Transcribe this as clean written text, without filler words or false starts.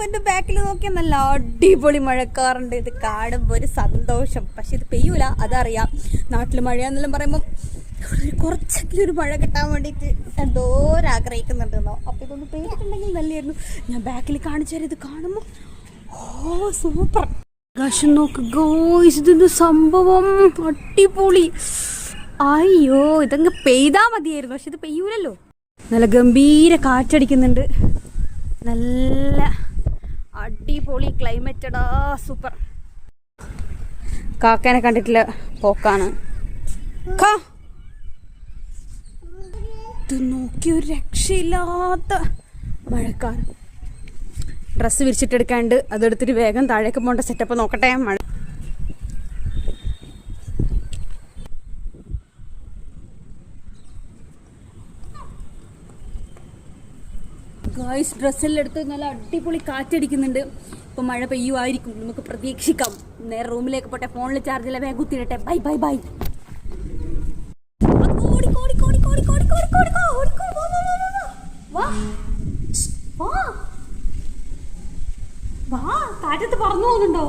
ഇപ്പൊ എന്റെ ബാക്കിൽ നോക്കിയാൽ നല്ല അടിപൊളി മഴക്കാറുണ്ട്. ഇത് കാണുമ്പോൾ ഒരു സന്തോഷം. പക്ഷെ ഇത് പെയ്യൂല, അതറിയാം. നാട്ടിൽ മഴയാന്നെല്ലാം പറയുമ്പോൾ കുറച്ചെങ്കിലും ഒരു മഴ കിട്ടാൻ വേണ്ടിയിട്ട് എന്തോരം ആഗ്രഹിക്കുന്നുണ്ടെന്നോ. അപ്പോൾ ഇതൊന്ന് പെയ്തിട്ടുണ്ടെങ്കിൽ നല്ലായിരുന്നു. ഞാൻ ബാക്കിൽ കാണിച്ചു തരാം. ഇത് കാണുമ്പോൾ സൂപ്പർ. ആകാശം നോക്ക് ഗോയ്സ്, ഇതൊരു സംഭവം അടിപൊളി. അയ്യോ, ഇതങ്ങ് പെയ്താൽ മതിയായിരുന്നു. പക്ഷെ ഇത് പെയ്യൂലല്ലോ. നല്ല ഗംഭീര കാറ്റടിക്കുന്നുണ്ട്. നല്ല അടിപൊളി ക്ലൈമറ്റടാ, സൂപ്പർ. കാക്കേനെ കണ്ടിട്ടില്ല പോക്കാണ്. ഇത് നോക്കി ഒരു രക്ഷയില്ലാത്ത മഴക്കാർ. ഡ്രസ്സ് വിരിച്ചിട്ടെടുക്കാണ്ട് അതെടുത്തിട്ട് വേഗം താഴേക്ക് പോകേണ്ട സെറ്റപ്പ് നോക്കട്ടെ. മഴ ഗായ്സ്, ഡ്രസ്സെല്ലാം എടുത്ത് നല്ല അടിപൊളി കാറ്റടിക്കുന്നുണ്ട്. ഇപ്പം മഴ പെയ്യുമായിരിക്കും, നമുക്ക് പ്രതീക്ഷിക്കാം. നേരെ റൂമിലേക്ക് പോട്ടെ. ഫോണിൽ ചാർജില്ല, വേഗം കുത്തിയിട്ടെ. Bye bye bye. കാറ്റത്ത് പറന്നു പോകുന്നുണ്ടോ?